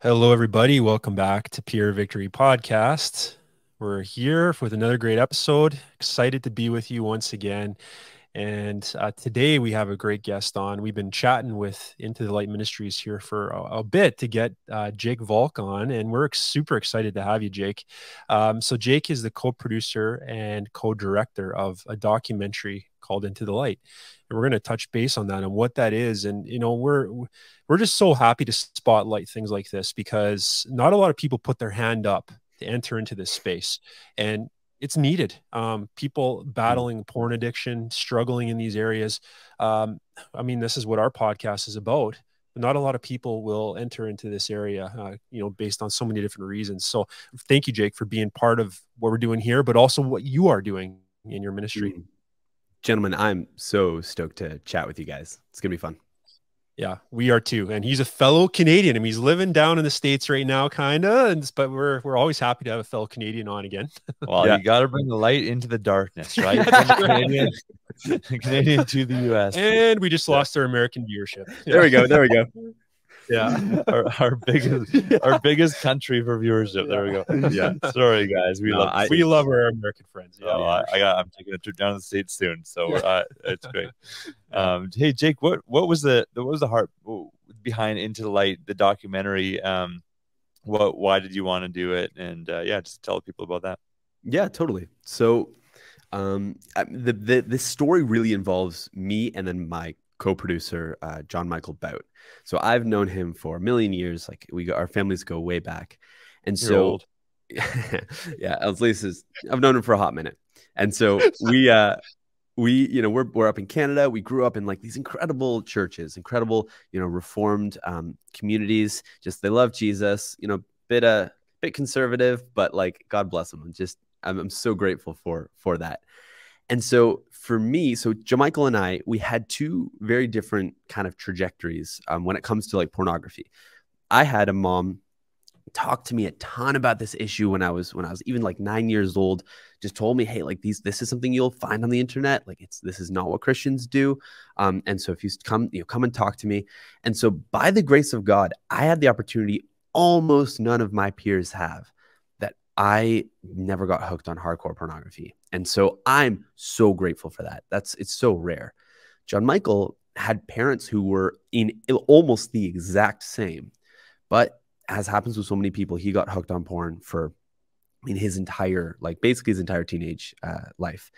Hello, everybody. Welcome back to Pure Victory Podcast. We're here with another great episode. Excited to be with you once again. And today we have a great guest on. We've been chatting with Into the Light Ministries here for a bit to get Jake Valk on, and we're super excited to have you, Jake. So Jake is the co-producer and co-director of a documentary called Into the Light. And we're going to touch base on that and what that is. And, we're just so happy to spotlight things like this because not a lot of people put their hand up to enter into this space. And it's needed. People battling porn addiction, struggling in these areas. This is what our podcast is about. Not a lot of people will enter into this area, based on so many different reasons. So thank you, Jake, for being part of what we're doing here, but also what you are doing in your ministry. Gentlemen, I'm so stoked to chat with you guys. It's going to be fun. Yeah, we are too. And he's a fellow Canadian. He's living down in the States right now, kind of. But we're always happy to have a fellow Canadian on again. Well, you got to bring the light into the darkness, right? Canadian to the U.S. And we just lost our American viewership. There we go. Yeah, our biggest country for viewership. There we go. Yeah, sorry guys, we love our American friends. Yeah, I'm taking a trip down to the States soon, so it's great. Hey Jake, what was the heart behind Into the Light, the documentary? Why did you want to do it? And just tell people about that. Yeah, totally. So the story really involves me and then my co-producer, John Michael Bout. So I've known him for a million years. Like our families go way back. And You're old. Yeah, at least I've known him for a hot minute. And so we're up in Canada. We grew up in like these incredible churches, incredible, Reformed communities. Just, they love Jesus, bit conservative, but like, God bless them. I'm so grateful for that. And so for me, Jamichael and I, we had two very different kind of trajectories when it comes to like pornography. I had a mom talk to me a ton about this issue when I was even like 9 years old. Just told me, hey, like this is something you'll find on the internet. Like this is not what Christians do. And so if you come and talk to me. And so by the grace of God, I had the opportunity almost none of my peers have. I never got hooked on hardcore pornography. And so I'm so grateful for that. It's so rare. John Michael had parents who were in almost the exact same, but as happens with so many people, he got hooked on porn for his entire teenage life.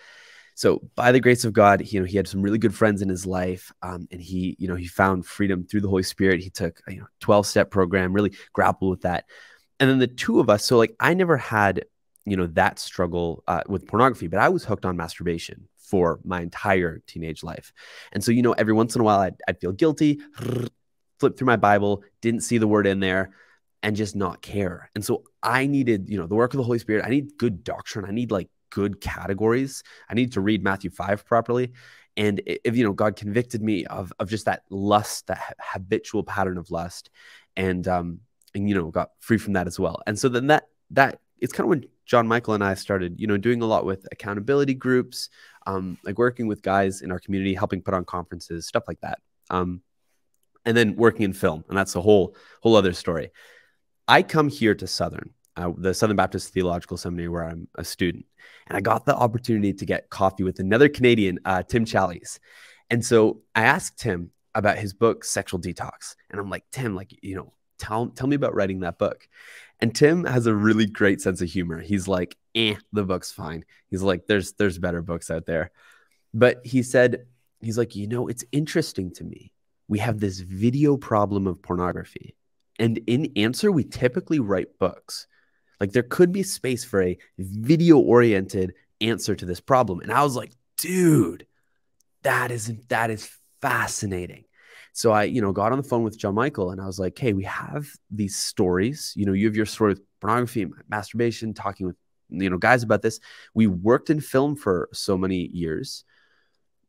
So by the grace of God, he had some really good friends in his life. And he found freedom through the Holy Spirit. He took a 12-step program, really grappled with that. And then the two of us, so like I never had, that struggle with pornography, but I was hooked on masturbation for my entire teenage life. And so, every once in a while I'd feel guilty, flip through my Bible, didn't see the word in there and just not care. And so I needed, the work of the Holy Spirit. I need good doctrine. I need like good categories. I need to read Matthew 5 properly. And if, God convicted me of just that lust, that habitual pattern of lust, and got free from that as well. And so then that it's kind of when John Michael and I started, doing a lot with accountability groups, like working with guys in our community, helping put on conferences, stuff like that. And then working in film. And that's a whole other story. I come here to Southern, the Southern Baptist Theological Seminary, where I'm a student. And I got the opportunity to get coffee with another Canadian, Tim Challies. And so I asked Tim about his book, Sexual Detox. And I'm like, Tim, tell me about writing that book. And Tim has a really great sense of humor. He's like, the book's fine. He's like, there's better books out there. But he's like, it's interesting to me. We have this video problem of pornography. And in answer, we typically write books. Like there could be space for a video-oriented answer to this problem. And I was like, dude, that is fascinating. So I, got on the phone with John Michael and I was like, hey, we have these stories. You have your story with pornography, masturbation, talking with, guys about this. We worked in film for so many years.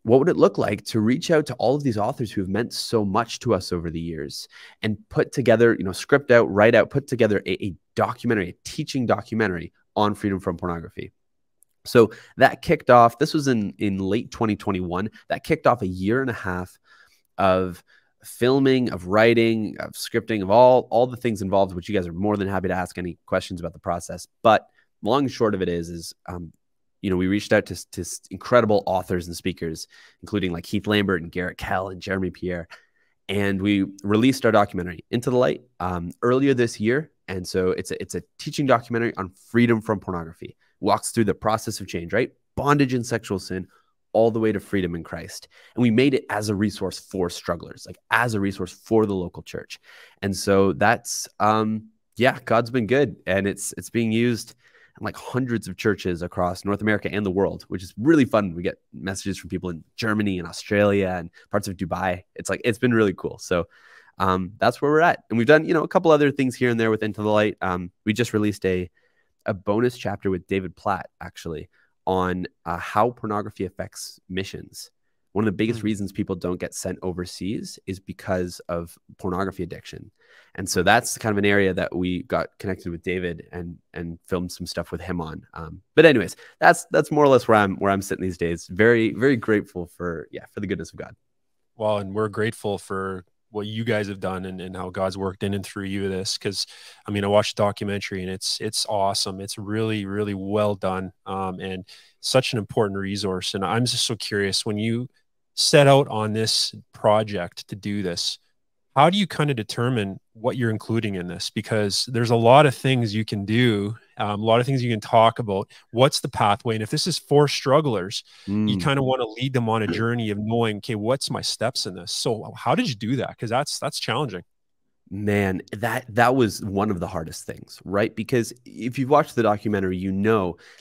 What would it look like to reach out to all of these authors who have meant so much to us over the years and put together, script out, write out, put together a documentary, a teaching documentary on freedom from pornography? So that kicked off, this was in late 2021, that kicked off a year and a half of filming, of writing, of scripting, of all the things involved, which you guys are more than happy to ask any questions about the process. But long and short of it is we reached out to incredible authors and speakers, including like Heath Lambert and Garrett Kell and Jeremy Pierre. And we released our documentary Into the Light earlier this year. And so it's a teaching documentary on freedom from pornography. Walks through the process of change, right? Bondage and sexual sin, all the way to freedom in Christ. And we made it as a resource for strugglers, like as a resource for the local church. And so that's, God's been good. And it's being used in like hundreds of churches across North America and the world, which is really fun. We get messages from people in Germany and Australia and parts of Dubai. It's been really cool. So that's where we're at. And we've done, a couple other things here and there with Into the Light. We just released a bonus chapter with David Platt, actually, on how pornography affects missions. One of the biggest reasons people don't get sent overseas is because of pornography addiction. And so that's kind of an area that we got connected with David and filmed some stuff with him on. But anyways, that's more or less where I'm sitting these days. Very, very grateful for the goodness of God. Well, and we're grateful for what you guys have done and how God's worked in and through you this. Cause I mean, I watched the documentary and it's awesome. It's really, really well done. And such an important resource. And I'm just so curious, when you set out on this project to do this, how do you kind of determine what you're including in this? Because there's a lot of things you can do, a lot of things you can talk about. What's the pathway? And if this is for strugglers, you kind of want to lead them on a journey of knowing, okay, what's my steps in this? So how did you do that? Because that's challenging. Man, that was one of the hardest things, right? Because if you've watched the documentary,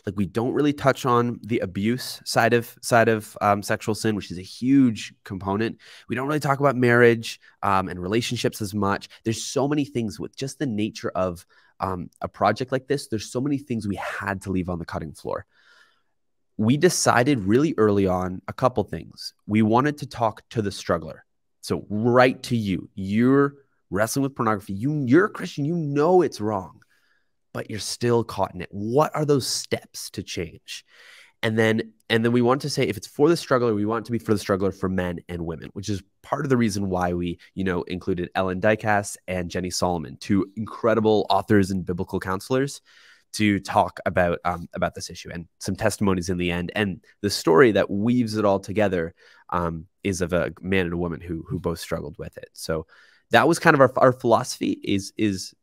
like we don't really touch on the abuse side of sexual sin, which is a huge component. We don't really talk about marriage and relationships as much. There's so many things with just the nature of a project like this. There's so many things we had to leave on the cutting floor. We decided really early on a couple things. We wanted to talk to the struggler. So right to you, you're wrestling with pornography. You're a Christian, it's wrong, but you're still caught in it. What are those steps to change? And then we want to say, if it's for the struggler, we want it to be for the struggler, for men and women, which is part of the reason why we, included Ellen Dykas and Jenny Solomon, two incredible authors and biblical counselors, to talk about this issue, and some testimonies in the end. And the story that weaves it all together is of a man and a woman who both struggled with it. So that was kind of our philosophy. Is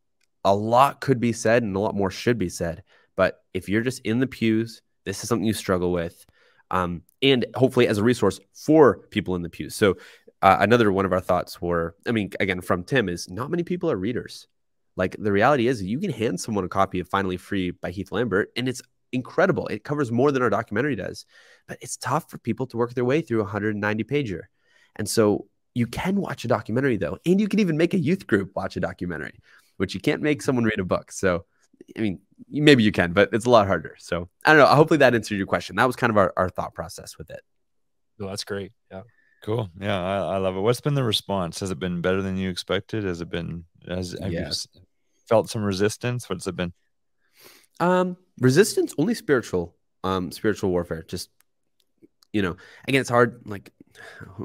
a lot could be said and a lot more should be said. But if you're just in the pews, this is something you struggle with, and hopefully as a resource for people in the pews. So another one of our thoughts were, again, from Tim, is not many people are readers. Like, the reality is you can hand someone a copy of Finally Free by Heath Lambert, and it's incredible. It covers more than our documentary does, but it's tough for people to work their way through a 190-pager. And so you can watch a documentary, though, and you can even make a youth group watch a documentary, which you can't make someone read a book. So, maybe you can, but it's a lot harder. So I don't know. Hopefully that answered your question. That was kind of our thought process with it. No, that's great. Yeah. Cool. Yeah, I love it. What's been the response? Has it been better than you expected? Have you felt some resistance? What's it been? Resistance, only spiritual warfare. Just, again, it's hard. Like,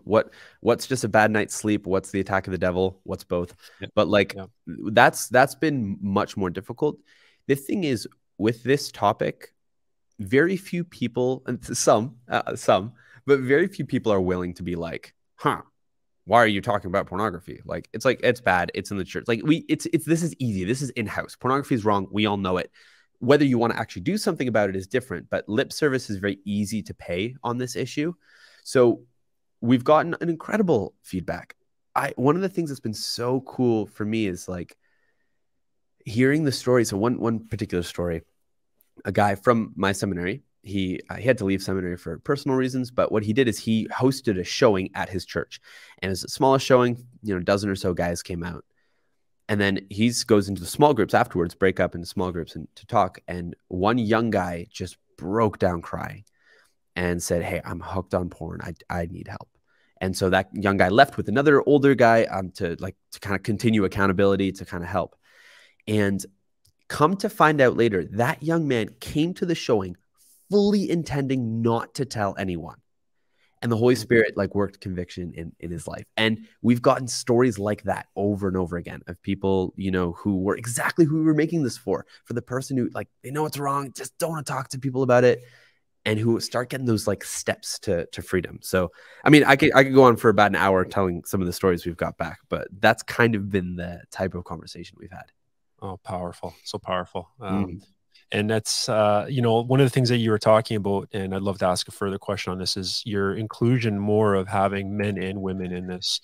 what's just a bad night's sleep? What's the attack of the devil? What's both? Yeah. But that's been much more difficult. The thing is, with this topic, very few people, and some, but very few people are willing to be like, why are you talking about pornography? It's bad. It's in the church. This is easy. This is in-house. Pornography is wrong. We all know it. Whether you want to actually do something about it is different, but lip service is very easy to pay on this issue. So we've gotten an incredible feedback. One of the things that's been so cool for me is hearing the story. So one particular story, a guy from my seminary, he had to leave seminary for personal reasons, but what he did is he hosted a showing at his church, and it was the smallest showing, a dozen or so guys came out. And then he goes into the small groups afterwards, break up into small groups and to talk. And one young guy just broke down crying and said, "Hey, I'm hooked on porn. I need help." And so that young guy left with another older guy to kind of continue accountability, to kind of help. And come to find out later, that young man came to the showing fully intending not to tell anyone. And the Holy Spirit like worked conviction in his life. And we've gotten stories like that over and over again of people, you know, who were exactly who we were making this for the person who like, they know it's wrong, just don't want to talk to people about it, and who start getting those like steps to freedom. So, I mean, I could go on for about an hour telling some of the stories we've got back, but that's kind of been the type of conversation we've had. Oh, powerful. So powerful. And that's, you know, one of the things that you were talking about, and I'd love to ask a further question on this, is your inclusion more of having men and women in this.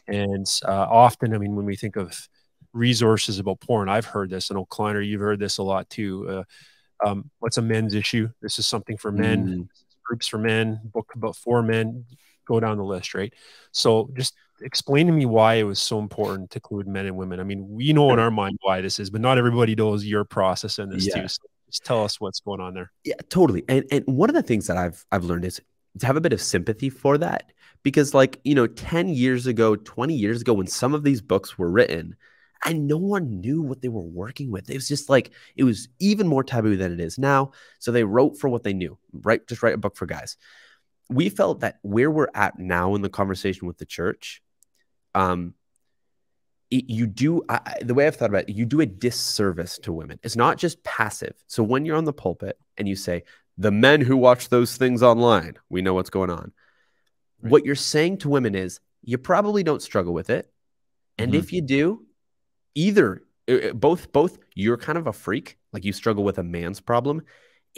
And often, I mean, when we think of resources about porn, I've heard this, and Cline, you've heard this a lot too. What's a men's issue? This is something for men, groups for men, book about for men, go down the list, right? So just explain to me why it was so important to include men and women. I mean, we know in our mind why this is, but not everybody knows your process in this too. So just tell us what's going on there. Yeah, totally. And one of the things that I've learned is to have a bit of sympathy for that, because like, you know, 10 years ago, 20 years ago, when some of these books were written, and no one knew what they were working with. It was just like, it was even more taboo than it is now. So they wrote for what they knew, right? Just write a book for guys. We felt that where we're at now in the conversation with the church, the way I've thought about it, you do a disservice to women. It's not just passive. So when you're on the pulpit and you say, the men who watch those things online, we know what's going on. Right. What you're saying to women is, you probably don't struggle with it. And if you do, either both you're kind of a freak, like you struggle with a man's problem,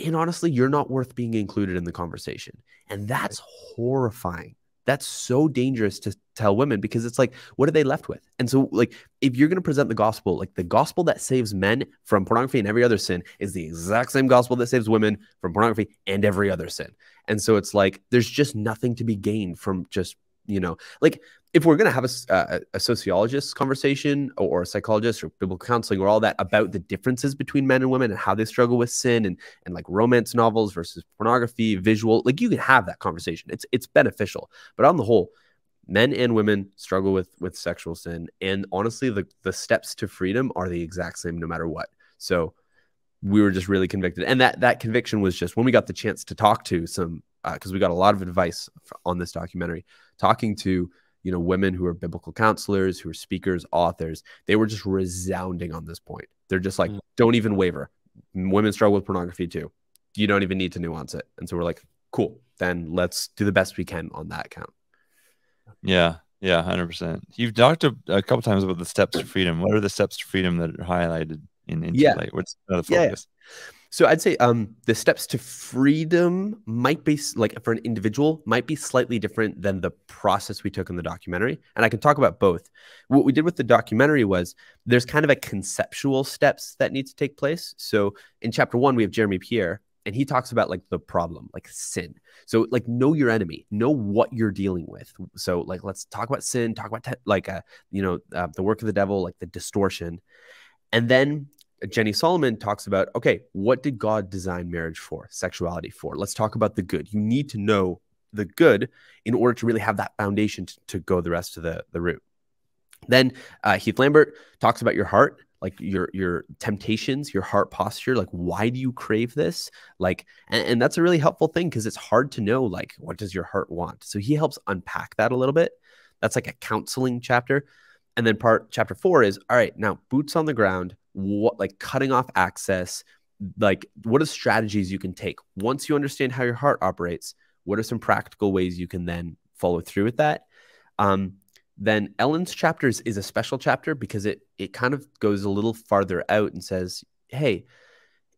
and honestly, you're not worth being included in the conversation. And that's horrifying. That's so dangerous to tell women, because it's like, what are they left with? And so like, if you're going to present the gospel, like the gospel that saves men from pornography and every other sin is the exact same gospel that saves women from pornography and every other sin. And so it's like, there's just nothing to be gained from just, you know, like if we're going to have a sociologist conversation or a psychologist or biblical counseling or all that about the differences between men and women and how they struggle with sin and like romance novels versus pornography, visual, like you can have that conversation. It's beneficial. But on the whole, men and women struggle with sexual sin. And honestly, the steps to freedom are the exact same no matter what. So we were just really convicted. And that conviction was just when we got the chance to talk to some, because we got a lot of advice on this documentary, talking to, you know, women who are biblical counselors, who are speakers, authors, they were just resounding on this point. They're just like, don't even waver. Women struggle with pornography too. You don't even need to nuance it. And so we're like, cool, then let's do the best we can on that count. Yeah. Yeah. 100%. You've talked a couple times about the steps to freedom. What are the steps to freedom that are highlighted in Light? What's the focus? So I'd say the steps to freedom might be, like for an individual, might be slightly different than the process we took in the documentary. And I can talk about both. What we did with the documentary was there's kind of a conceptual steps that need to take place. So in chapter 1, we have Jeremy Pierre, and he talks about like the problem, like sin. So like know your enemy, know what you're dealing with. So like, let's talk about sin, talk about the work of the devil, like the distortion. And then Jenny Solomon talks about, okay, what did God design marriage for, sexuality for? Let's talk about the good. You need to know the good in order to really have that foundation to go the rest of the route. Then Heath Lambert talks about your heart, like your temptations, your heart posture, like why do you crave this? Like, and that's a really helpful thing because it's hard to know, like, what does your heart want? So he helps unpack that a little bit. That's like a counseling chapter. And then chapter 4 is, all right, now boots on the ground, what, like cutting off access, like what are strategies you can take once you understand how your heart operates? What are some practical ways you can then follow through with that? Then Ellen's chapters is a special chapter because it kind of goes a little farther out and says, hey,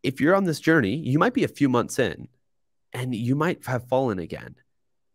if you're on this journey, you might be a few months in and you might have fallen again.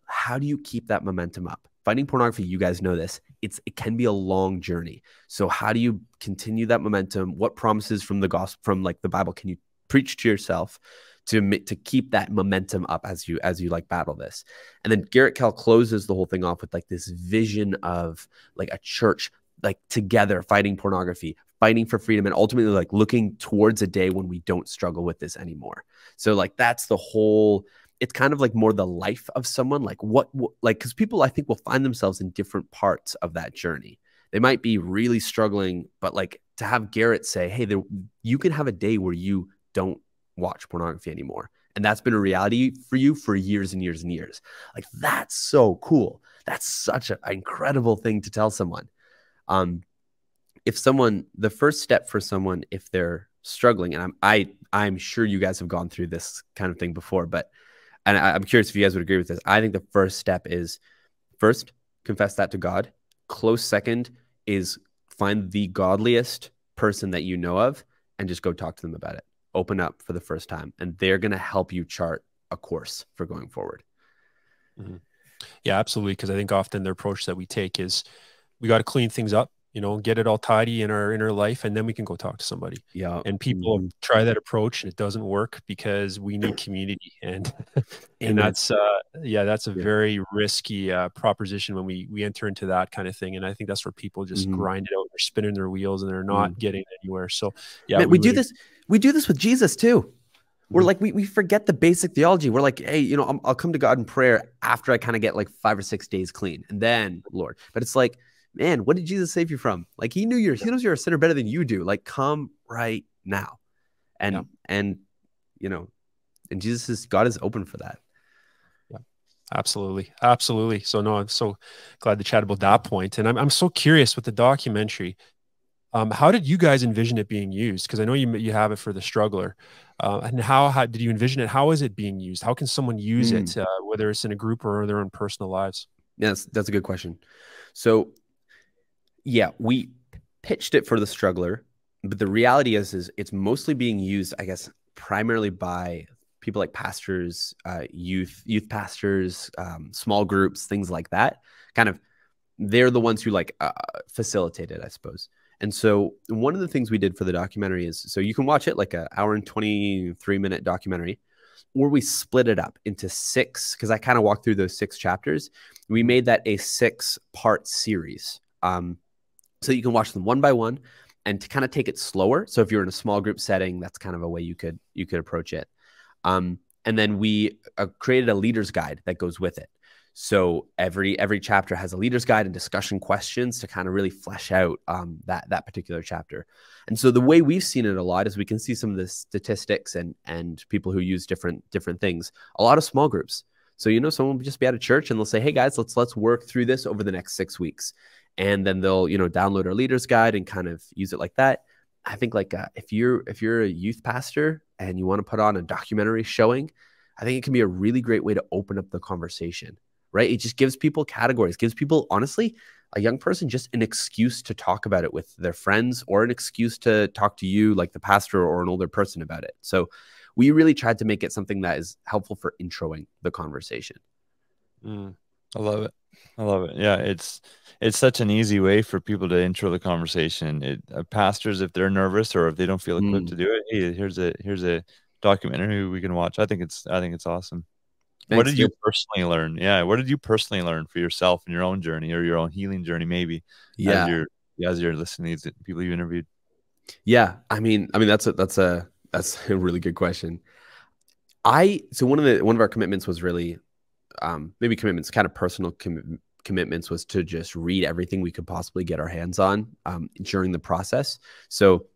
How do you keep that momentum up? Fighting pornography, you guys know this, it can be a long journey. So how do you continue that momentum? What promises from the gospel, from like the Bible, can you preach to yourself to keep that momentum up as you like battle this? And then Garrett Kell closes the whole thing off with like this vision of like a church like together fighting pornography, fighting for freedom, and ultimately like looking towards a day when we don't struggle with this anymore. So like that's the whole, it's kind of like more the life of someone, like what like, because people I think will find themselves in different parts of that journey. They might be really struggling, but like to have Garrett say, hey, you can have a day where you don't watch pornography anymore. And that's been a reality for you for years and years and years. Like, that's so cool. That's such an incredible thing to tell someone. If someone, the first step for someone, if they're struggling, and I'm sure you guys have gone through this kind of thing before, but, and I'm curious if you guys would agree with this. I think the first step is, first, confess that to God. Close second is find the godliest person that you know of and just go talk to them about it. Open up for the first time, and they're going to help you chart a course for going forward. Mm-hmm. Yeah, absolutely. Because I think often the approach that we take is we got to clean things up, get it all tidy in our life, and then we can go talk to somebody. Yeah. And people try that approach and it doesn't work because we need community. And and that's that's a very risky proposition when we enter into that kind of thing. And I think that's where people just grind it out. They're spinning their wheels and they're not getting anywhere. So yeah, man, we do this with Jesus too. We're like, we forget the basic theology. We're like, hey, I'll come to God in prayer after I kind of get like 5 or 6 days clean, and then Lord. But it's like, man, what did Jesus save you from? Like, he knows you're a sinner better than you do. Like, come right now. And God is open for that. Yeah, absolutely. Absolutely. So no, I'm so glad to chat about that point. And I'm so curious with the documentary. How did you guys envision it being used? Because I know you have it for the struggler. And how did you envision it? How is it being used? How can someone use it, whether it's in a group or their own personal lives? Yes, that's a good question. So, yeah, we pitched it for the struggler, but the reality is it's mostly being used, I guess, primarily by people like pastors, youth pastors, small groups, things like that. Kind of, they're the ones who facilitate it, I suppose. And so one of the things we did for the documentary is, so you can watch it like an hour and 23-minute documentary, or we split it up into 6, because I kind of walked through those 6 chapters. We made that a 6-part series. So you can watch them one by one and to kind of take it slower. So if you're in a small group setting, that's kind of a way you could approach it. And then we created a leader's guide that goes with it. So every chapter has a leader's guide and discussion questions to kind of really flesh out that particular chapter. And so the way we've seen it a lot is we can see some of the statistics and people who use different things. A lot of small groups. So someone will just be at a church and they'll say, "Hey guys, let's work through this over the next 6 weeks," and then they'll download our leader's guide and kind of use it like that. I think if you're a youth pastor and you want to put on a documentary showing, I think it can be a really great way to open up the conversation. Right? It just gives people categories, gives people, honestly, a young person just an excuse to talk about it with their friends, or an excuse to talk to you, like the pastor or an older person, about it. So we really tried to make it something that is helpful for introing the conversation. I love it. I love it. Yeah, it's such an easy way for people to intro the conversation. Pastors, if they're nervous or if they don't feel equipped to do it, hey, here's a documentary we can watch. I think it's awesome. Thanks, what did you personally learn? Yeah. What did you personally learn for yourself in your own journey, or your own healing journey, maybe? Yeah. As you're listening to these people you interviewed. Yeah. I mean, that's a really good question. So one of our commitments was really, maybe commitments, kind of personal commitments, was to just read everything we could possibly get our hands on during the process. So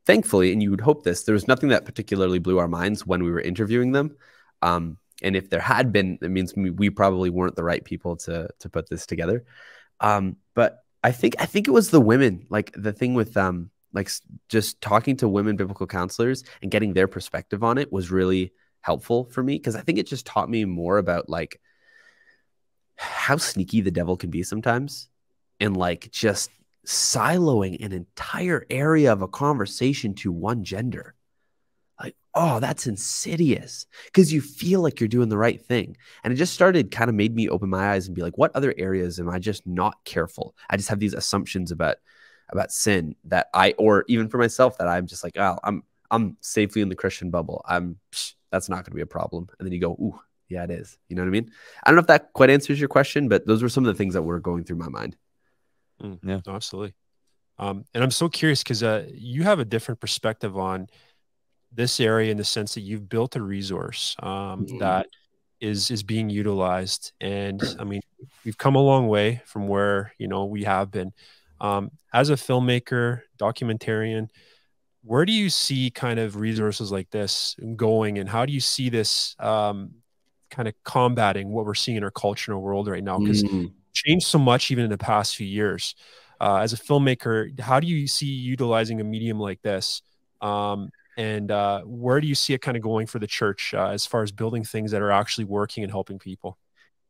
thankfully, and you would hope this, there was nothing that particularly blew our minds when we were interviewing them. And if there had been, it means we probably weren't the right people to put this together. But I think it was the women, like the thing with just talking to women biblical counselors and getting their perspective on it was really helpful for me, because I think it just taught me more about like how sneaky the devil can be sometimes, and like just siloing an entire area of a conversation to one gender. Like, oh, that's insidious, because you feel like you're doing the right thing. And it just made me open my eyes and be like, what other areas am I just not careful? I just have these assumptions about sin that or even for myself, that I'm just like, oh, I'm safely in the Christian bubble. That's not going to be a problem. And then you go, ooh, yeah, it is. You know what I mean? I don't know if that quite answers your question, but those were some of the things that were going through my mind. Yeah, no, absolutely. And I'm so curious because you have a different perspective on this area, in the sense that you've built a resource that is being utilized. And I mean, we've come a long way from where, we have been. As a filmmaker, documentarian, where do you see kind of resources like this going, and how do you see this kind of combating what we're seeing in our culture and our world right now? Because changed so much even in the past few years. As a filmmaker, how do you see utilizing a medium like this? And where do you see it kind of going for the church as far as building things that are actually working and helping people?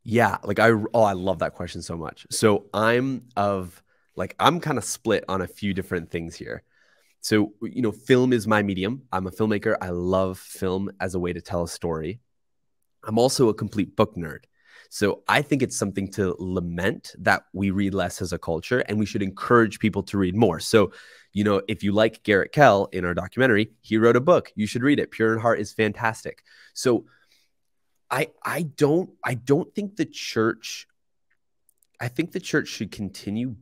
Yeah, like I love that question so much. So I'm kind of split on a few different things here. So, film is my medium. I'm a filmmaker. I love film as a way to tell a story. I'm also a complete book nerd. So I think it's something to lament that we read less as a culture, and we should encourage people to read more. So, if you like Garrett Kell in our documentary, he wrote a book. You should read it. Pure in Heart is fantastic. So I don't think the church, I think the church should continue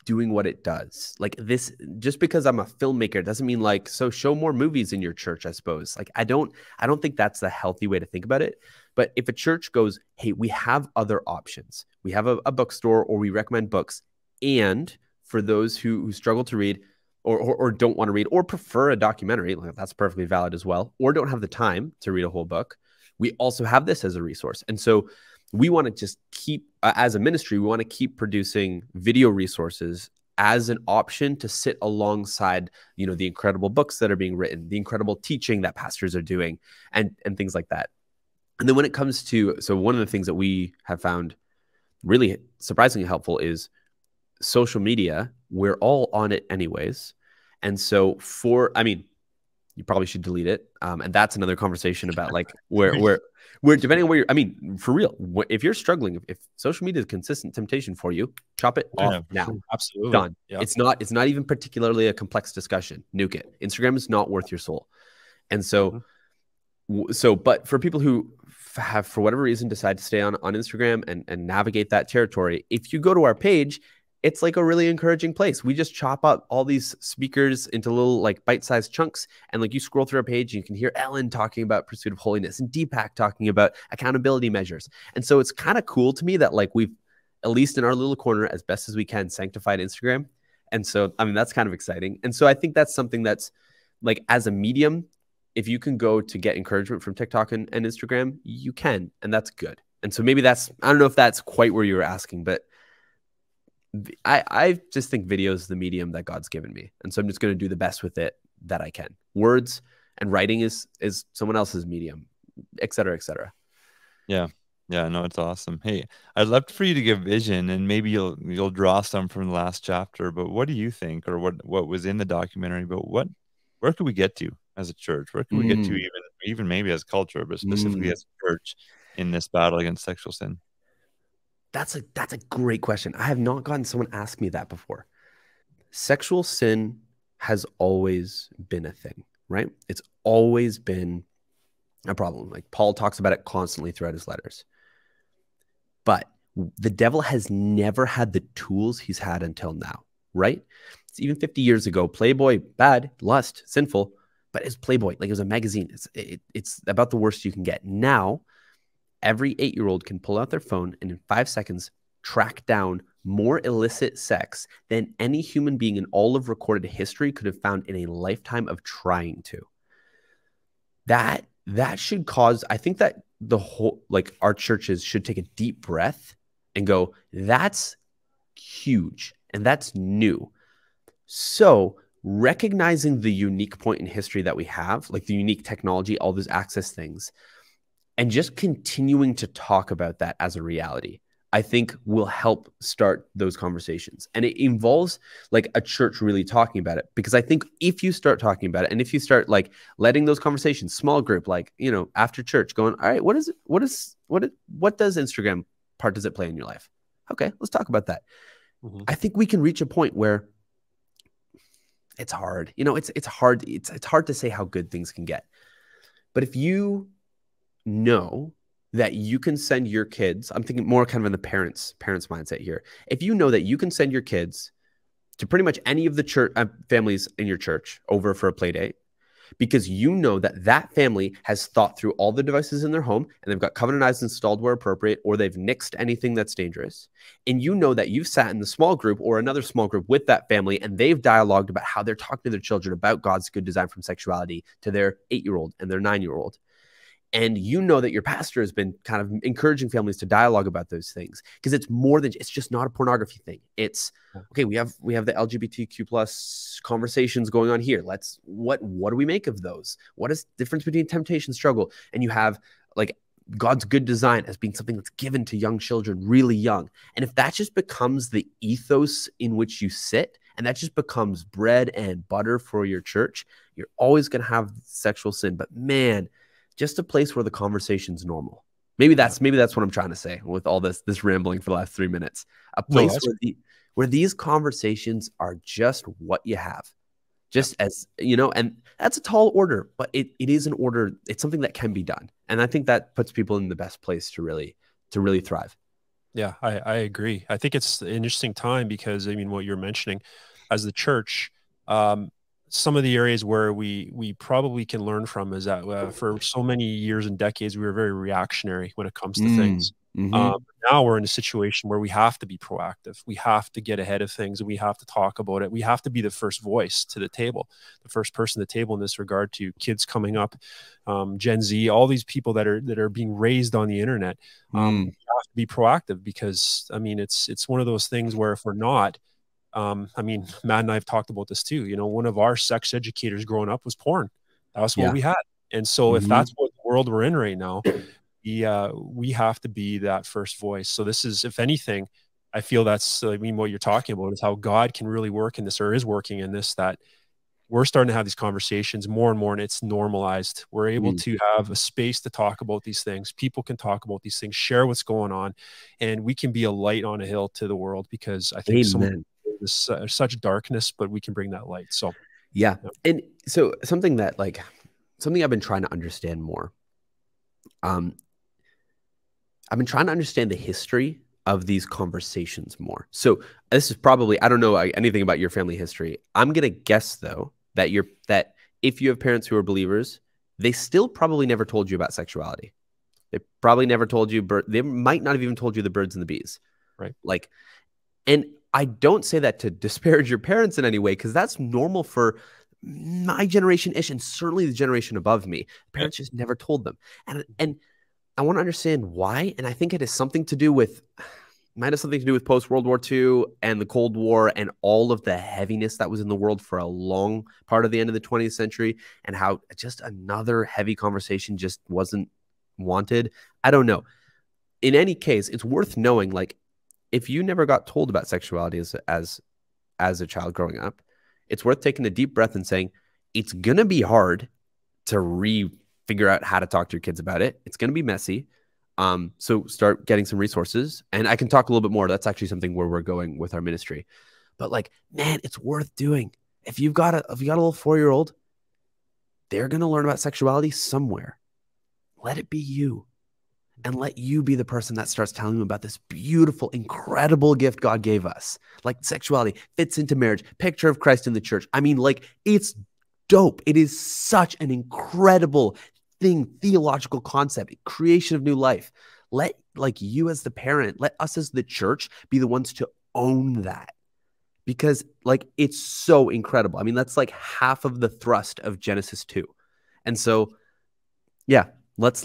doing what it does. Like this, just because I'm a filmmaker doesn't mean like, so show more movies in your church, I suppose. Like I don't think that's the healthy way to think about it. But if a church goes, hey, we have other options. We have a bookstore, or we recommend books. And for those who struggle to read, or don't want to read, or prefer a documentary, like that's perfectly valid as well, or don't have the time to read a whole book, we also have this as a resource. And so we want to just keep, as a ministry, we want to keep producing video resources as an option to sit alongside, the incredible books that are being written, the incredible teaching that pastors are doing, and things like that. And then when it comes to, so one of the things that we have found really surprisingly helpful is social media. We're all on it anyways. And so you probably should delete it. And that's another conversation about like where depending on where you're, for real, if you're struggling, if social media is a consistent temptation for you, chop it off now. Sure. Absolutely. Done. Yeah. It's not even particularly a complex discussion. Nuke it. Instagram is not worth your soul. And so, but for people who have, for whatever reason, decide to stay on Instagram and navigate that territory, if you go to our page, it's like a really encouraging place. We just chop up all these speakers into little like bite-sized chunks. And like you scroll through our page, you can hear Ellen talking about pursuit of holiness and Deepak talking about accountability measures. And so it's kind of cool to me that like we've, at least in our little corner, as best as we can, sanctified Instagram. And so, that's kind of exciting. And so I think that's something that's like, as a medium, if you can go to get encouragement from TikTok and Instagram, you can, and that's good. And so maybe I don't know if that's quite where you were asking, but I just think video is the medium that God's given me. And so I'm just going to do the best with it that I can. Words and writing is someone else's medium, et cetera, et cetera. Yeah. Yeah, no, it's awesome. Hey, I'd love for you to give vision, and maybe you'll draw some from the last chapter, but what do you think, or what was in the documentary, but where could we get to as a church? Where can we get to even maybe as a culture, but specifically as a church in this battle against sexual sin? That's a great question. I have not gotten someone ask me that before. Sexual sin has always been a thing, right? It's always been a problem. Like Paul talks about it constantly throughout his letters. But the devil has never had the tools he's had until now, right? It's even 50 years ago, Playboy, bad, lust, sinful, but it's Playboy. Like it was a magazine. It's about the worst you can get. Now, every 8-year-old can pull out their phone and in 5 seconds track down more illicit sex than any human being in all of recorded history could have found in a lifetime of trying to. That should cause, I think that the whole, like our churches should take a deep breath and go, that's huge and that's new. So recognizing the unique point in history that we have, like the unique technology, all those access things, and just continuing to talk about that as a reality, I think will help start those conversations. And it involves like a church really talking about it, because I think if you start talking about it and if you start like letting those conversations, small group, like, after church going, all right, what does Instagram part does it play in your life? Okay, let's talk about that. I think we can reach a point where it's hard. It's hard. It's hard to say how good things can get. But if you know that you can send your kids, I'm thinking more kind of in the parents mindset here. If you know that you can send your kids to pretty much any of the church families in your church over for a play date, because you know that that family has thought through all the devices in their home and they've got covenant eyes installed where appropriate, or they've nixed anything that's dangerous. And you know that you've sat in the small group or another small group with that family and they've dialogued about how they're talking to their children about God's good design from sexuality to their 8-year-old and their 9-year-old. And you know that your pastor has been kind of encouraging families to dialogue about those things, because it's more than, it's just not a pornography thing. It's okay. We have the LGBTQ plus conversations going on here. What do we make of those? What is the difference between temptation, struggle? And you have like God's good design as being something that's given to young children really young. And if that just becomes the ethos in which you sit, and that just becomes bread and butter for your church, you're always going to have sexual sin. But man, just a place where the conversation's normal. Maybe that's what I'm trying to say with all this rambling for the last 3 minutes. A place where these conversations are just what you have, just as you know, and that's a tall order, but it is an order. It's something that can be done, and I think that puts people in the best place to really thrive. Yeah, I agree. I think it's an interesting time because, I mean, what you're mentioning as the church, some of the areas where we probably can learn from is that for so many years and decades, we were very reactionary when it comes to things. Now we're in a situation where we have to be proactive. We have to get ahead of things and we have to talk about it. We have to be the first voice to the table, the first person to the table in this regard to kids coming up, Gen Z, all these people that are being raised on the internet. We have to be proactive because, I mean, it's one of those things where if we're not, I mean, Matt and I have talked about this too. You know, one of our sex educators growing up was porn. That was what we had. And so if that's what the world we're in right now, we have to be that first voice. So this is, if anything, I feel that's, I mean, what you're talking about is how God can really work in this, or is working in this, that we're starting to have these conversations more and more, and it's normalized. We're able to have a space to talk about these things. People can talk about these things, share what's going on, and we can be a light on a hill to the world, because I think there's such darkness, but we can bring that light. So yeah. And so something I've been trying to understand more. I've been trying to understand the history of these conversations more. So this is probably, I don't know anything about your family history. I'm going to guess though that if you have parents who are believers, they still probably never told you about sexuality. They probably never told you, they might not have even told you the birds and the bees. Right. Like, and I don't say that to disparage your parents in any way, because that's normal for my generation-ish, and certainly the generation above me. Parents just never told them. And I want to understand why. And I think it has something to do with, might have something to do with post-World War II and the Cold War and all of the heaviness that was in the world for a long part of the end of the 20th century, and how just another heavy conversation just wasn't wanted. I don't know. In any case, it's worth knowing, like, if you never got told about sexuality as a child growing up, it's worth taking a deep breath and saying, it's going to be hard to figure out how to talk to your kids about it. It's going to be messy. So start getting some resources, and I can talk a little bit more. That's actually something where we're going with our ministry, but like, man, it's worth doing. If you got a little 4-year-old, they're going to learn about sexuality somewhere. Let it be you. And let you be the person that starts telling them about this beautiful, incredible gift God gave us. Like, sexuality fits into marriage, picture of Christ in the church. I mean, like, it's dope. It is such an incredible thing, theological concept, creation of new life. Let, like, you as the parent, let us as the church be the ones to own that. Because, like, it's so incredible. I mean, that's like half of the thrust of Genesis 2. And so, yeah. Let's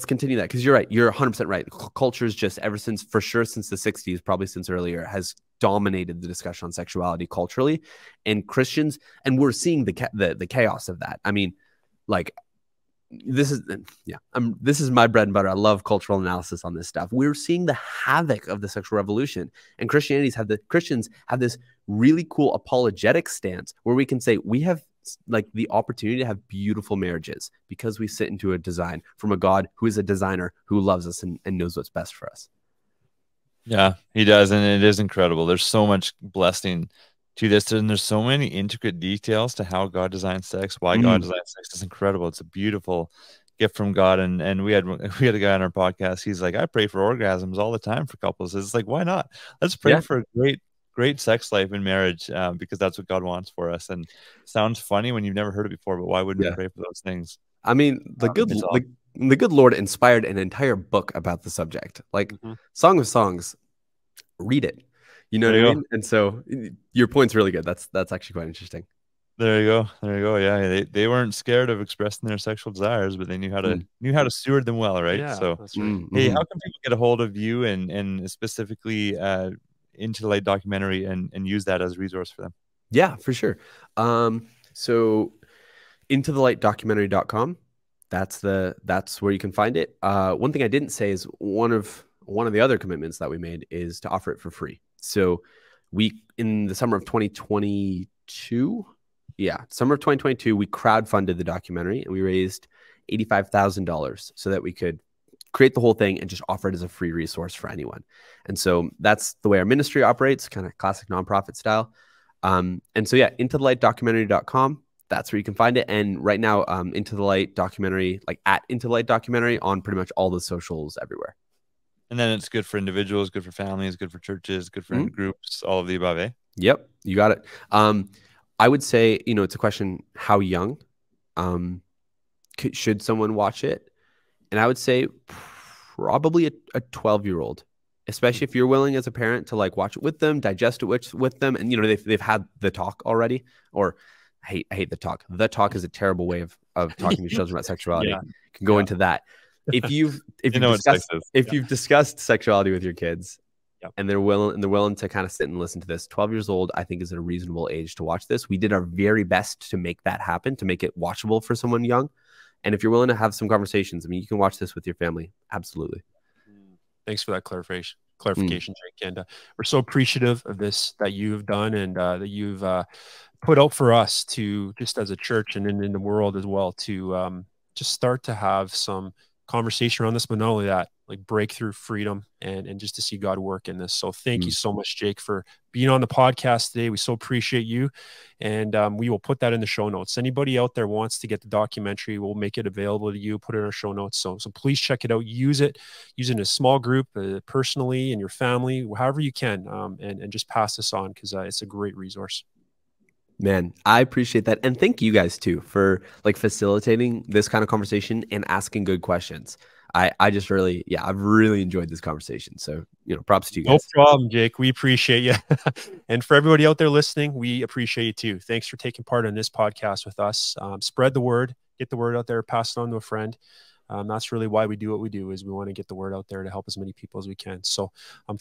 continue that, because you're right. You're 100% right. Culture is just, ever since, for sure, since the 60s, probably since earlier, has dominated the discussion on sexuality culturally, and Christians, and we're seeing the chaos of that. I mean, like, this is my bread and butter. I love cultural analysis on this stuff. We're seeing the havoc of the sexual revolution, and Christians have this really cool apologetic stance where we can say we have, like, the opportunity to have beautiful marriages because we sit into a design from a God who is a designer, who loves us and knows what's best for us. Yeah, he does. And it is incredible. There's so much blessing to this, and there's so many intricate details to how God designed sex, why God designed sex. It's incredible. It's a beautiful gift from God. And we had a guy on our podcast. He's like, I pray for orgasms all the time for couples. It's like, why not? Let's pray for a great great sex life in marriage, because that's what God wants for us. And sounds funny when you've never heard it before, but why wouldn't we Yeah. pray for those things? I mean, the good Lord inspired an entire book about the subject. Like Song of Songs, read it. You know what I mean? And so your point's really good. That's actually quite interesting. There you go. There you go. Yeah, they weren't scared of expressing their sexual desires, but they knew how to steward them well, right? Yeah, so that's right. Hey, how can people get a hold of you and specifically Into the Light documentary and use that as a resource for them? Yeah, for sure. So intothelightdocumentary.com. That's where you can find it. One thing I didn't say is one of the other commitments that we made is to offer it for free. So in the summer of 2022, summer of 2022, we crowdfunded the documentary and we raised $85,000 so that we could create the whole thing and just offer it as a free resource for anyone. And so that's the way our ministry operates, kind of classic nonprofit style. And so intothelightdocumentary.com. That's where you can find it. And right now, Into the Light documentary, like at Into the Light documentary on pretty much all the socials everywhere. And then it's good for individuals, good for families, good for churches, good for groups, all of the above, eh? Yep, you got it. I would say, it's a question, how young should someone watch it? And I would say probably a 12-year-old, especially if you're willing as a parent to like watch it with them, digest it with them. And, they've had the talk already, or I hate the talk. The talk is a terrible way of talking to children about sexuality. You can go into that. If you've discussed sexuality with your kids, and they're willing to kind of sit and listen to this, 12 years old, I think, is a reasonable age to watch this. We did our very best to make that happen, to make it watchable for someone young. And if you're willing to have some conversations, I mean, you can watch this with your family. Absolutely. Thanks for that clarification, Jake. And we're so appreciative of this that you've done and that you've put out for us to, just as a church and in the world as well, to just start to have some conversation around this, but not only that, like breakthrough freedom and just to see God work in this. So thank you so much, Jake, for being on the podcast today. We so appreciate you. And we will put that in the show notes. Anybody out there wants to get the documentary, we'll make it available to you, put it in our show notes. So please check it out. Use it in a small group, personally, in your family, however you can, and just pass this on, because it's a great resource. Man, I appreciate that. And thank you guys too for like facilitating this kind of conversation and asking good questions. I just really, I've really enjoyed this conversation. So, props to you guys. No problem, Jake. We appreciate you. And for everybody out there listening, we appreciate you too. Thanks for taking part in this podcast with us. Spread the word, get the word out there, pass it on to a friend. That's really why we do what we do, is we want to get the word out there to help as many people as we can. So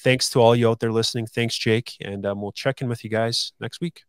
thanks to all you out there listening. Thanks, Jake. And we'll check in with you guys next week.